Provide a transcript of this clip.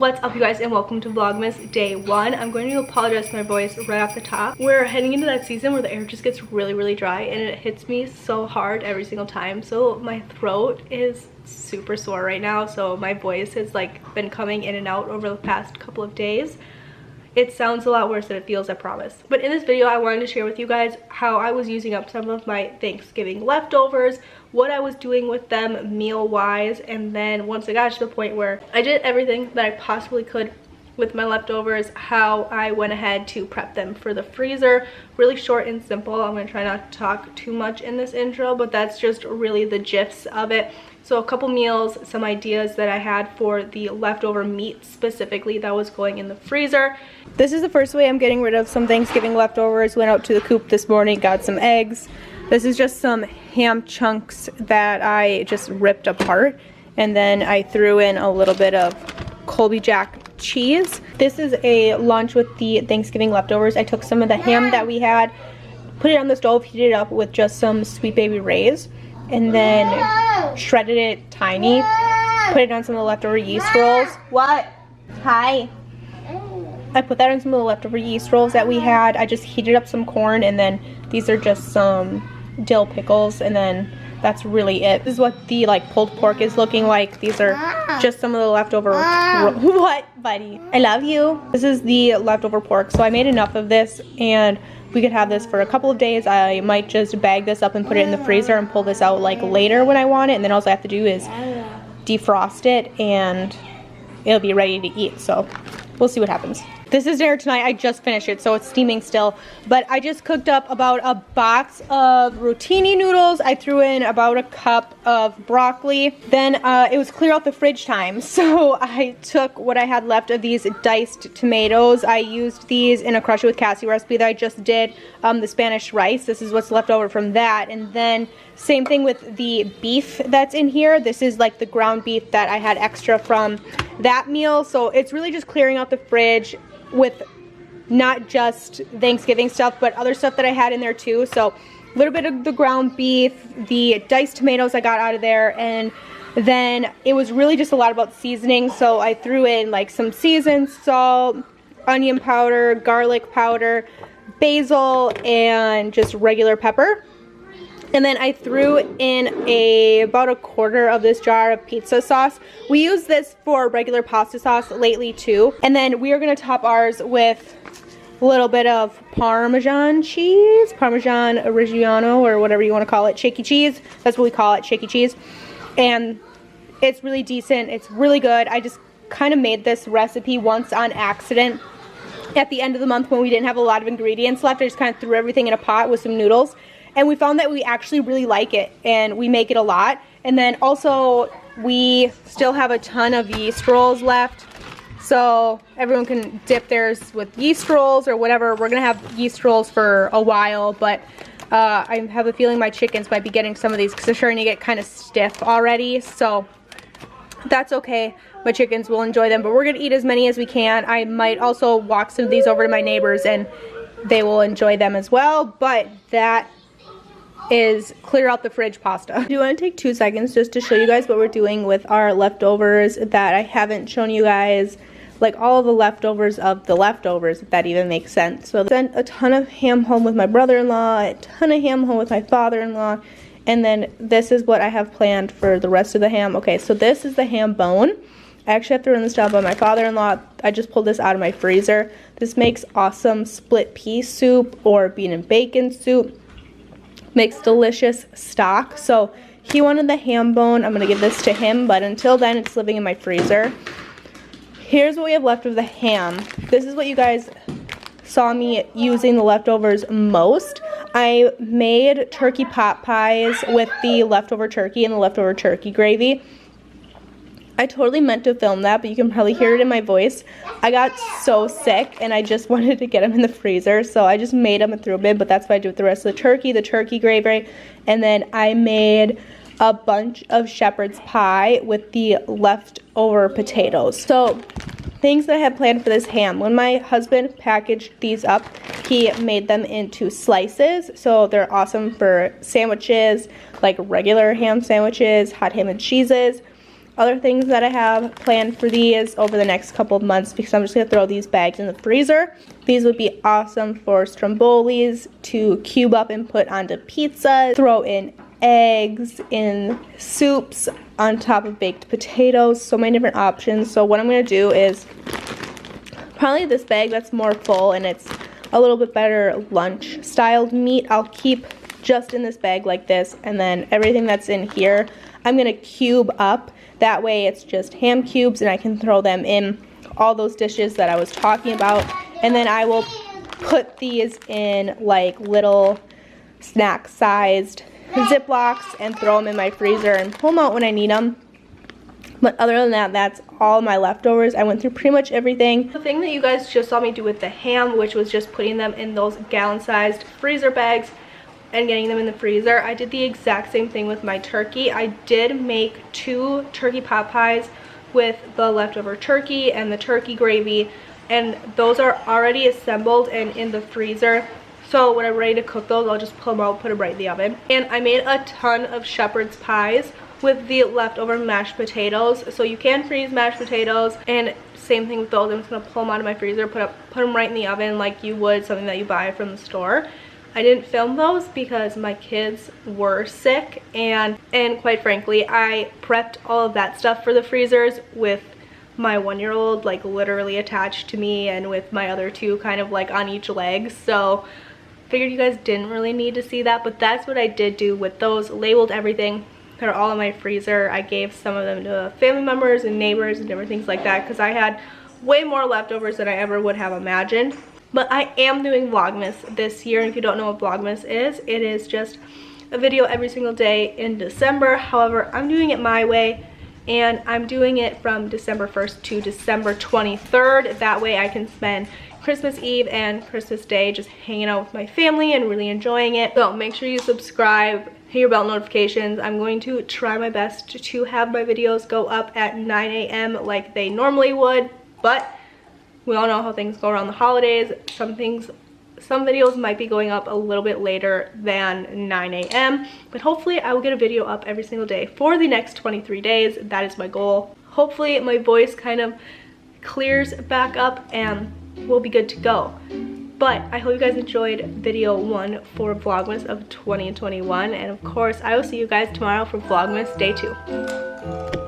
What's up, you guys, and welcome to Vlogmas Day 1. I'm going to apologize for my voice right off the top. We're heading into that season where the air just gets really dry and it hits me so hard every single time. So my throat is super sore right now. So my voice has been coming in and out over the past couple of days. It sounds a lot worse than it feels, I promise. But in this video, I wanted to share with you guys how I was using up some of my Thanksgiving leftovers, what I was doing with them meal-wise, and then once I got to the point where I did everything that I possibly could with my leftovers, how I went ahead to prep them for the freezer. Really short and simple. I'm going to try not to talk too much in this intro, but that's just really the gist of it. So a couple meals, some ideas that I had for the leftover meat specifically that was going in the freezer. This is the first way I'm getting rid of some Thanksgiving leftovers. Went out to the coop this morning, got some eggs. This is just some ham chunks that I just ripped apart. And then I threw in a little bit of Colby Jack cheese. This is a lunch with the Thanksgiving leftovers. I took some of the ham that we had, put it on the stove, heated it up with just some Sweet Baby Ray's, and then shredded it tiny, put it on some of the leftover yeast rolls. What? Hi. I put that on some of the leftover yeast rolls that we had. I just heated up some corn, and then these are just some dill pickles, and then that's really it. This is what the pulled pork is looking like. These are just some of the leftover what, buddy? I love you. This is the leftover pork. So I made enough of this and we could have this for a couple of days. I might just bag this up and put it in the freezer and pull this out later when I want it, and then all I have to do is defrost it and it'll be ready to eat. So we'll see what happens. This is dinner tonight. I just finished it, so it's steaming still. But I just cooked up about a box of rotini noodles. I threw in about a cup of broccoli. Then it was clear out the fridge time, so I took what I had left of these diced tomatoes. I used these in a Crush It with Cassie recipe that I just did, the Spanish rice. This is what's left over from that. And then same thing with the beef that's in here. This is the ground beef that I had extra from that meal. So it's really just clearing out the fridge with not just Thanksgiving stuff, but other stuff that I had in there too. So a little bit of the ground beef, the diced tomatoes I got out of there, and then it was really just a lot about seasoning. So I threw in some seasoned salt, onion powder, garlic powder, basil, and just regular pepper. And then I threw in about a quarter of this jar of pizza sauce. We use this for regular pasta sauce lately too. And then we are going to top ours with a little bit of Parmesan cheese, Parmesan Reggiano, or whatever you want to call it, shaky cheese. That's what we call it, shaky cheese. And it's really decent. It's really good. I just kind of made this recipe once on accident at the end of the month when we didn't have a lot of ingredients left. I just kind of threw everything in a pot with some noodles. And we found that we actually really like it, and we make it a lot. And then also, we still have a ton of yeast rolls left. So everyone can dip theirs with yeast rolls or whatever. We're going to have yeast rolls for a while, but I have a feeling my chickens might be getting some of these because they're starting to get kind of stiff already. So that's okay. My chickens will enjoy them, but we're going to eat as many as we can. I might also walk some of these over to my neighbors, and they will enjoy them as well. But that is clear out the fridge pasta. I do want to take 2 seconds just to show you guys what we're doing with our leftovers that I haven't shown you guys, all of the leftovers of the leftovers, if that even makes sense. So I sent a ton of ham home with my brother-in-law, a ton of ham home with my father-in-law, and then this is what I have planned for the rest of the ham. Okay, so this is the ham bone. I actually have to run this down by my father-in-law. I just pulled this out of my freezer. This makes awesome split pea soup or bean and bacon soup. Makes delicious stock. So he wanted the ham bone. I'm going to give this to him, but until then it's living in my freezer. Here's what we have left of the ham. This is what you guys saw me using the leftovers most. I made turkey pot pies with the leftover turkey and the leftover turkey gravy. I totally meant to film that, but you can probably hear it in my voice. I got so sick and I just wanted to get them in the freezer, so I just made them and threw them in, but that's what I do with the rest of the turkey gravy. And then I made a bunch of shepherd's pie with the leftover potatoes. So things that I had planned for this ham. When my husband packaged these up, he made them into slices, so they're awesome for sandwiches, regular ham sandwiches, hot ham and cheeses. other things that I have planned for these over the next couple of months, because I'm just going to throw these bags in the freezer. These would be awesome for strombolis to cube up and put onto pizza. Throw in eggs, in soups, on top of baked potatoes. So many different options. So what I'm going to do is probably this bag that's more full and it's a little bit better lunch styled meat, I'll keep just in this bag like this, and then everything that's in here I'm gonna cube up. That way it's just ham cubes and I can throw them in all those dishes that I was talking about. And then I will put these in like little snack sized Ziplocs and throw them in my freezer and pull them out when I need them. But other than that, that's all my leftovers. I went through pretty much everything. The thing that you guys just saw me do with the ham, which was just putting them in those gallon-sized freezer bags and getting them in the freezer, I did the exact same thing with my turkey. I did make 2 turkey pot pies with the leftover turkey and the turkey gravy, and those are already assembled and in the freezer. So when I'm ready to cook those, I'll just pull them out, put them right in the oven. And I made a ton of shepherd's pies with the leftover mashed potatoes. So you can freeze mashed potatoes, and same thing with those. I'm just gonna pull them out of my freezer, put them right in the oven like you would something that you buy from the store. I didn't film those because my kids were sick, and quite frankly, I prepped all of that stuff for the freezers with my 1-year-old like literally attached to me, and with my other 2 kind of like on each leg. So figured you guys didn't really need to see that, but that's what I did do with those. Labeled everything. They're all in my freezer. I gave some of them to family members and neighbors and different things like that, because I had way more leftovers than I ever would have imagined. But I am doing Vlogmas this year, and if you don't know what Vlogmas is, it is just a video every single day in December. However, I'm doing it my way, and I'm doing it from December 1st to December 23rd. That way I can spend Christmas Eve and Christmas Day just hanging out with my family and really enjoying it. So make sure you subscribe, hit your bell notifications. I'm going to try my best to have my videos go up at 9 a.m. like they normally would, but we all know how things go around the holidays. Some videos might be going up a little bit later than 9 a.m. But hopefully I will get a video up every single day for the next 23 days. That is my goal. Hopefully my voice kind of clears back up and we'll be good to go. But I hope you guys enjoyed video 1 for Vlogmas of 2021. And of course, I will see you guys tomorrow for Vlogmas day 2.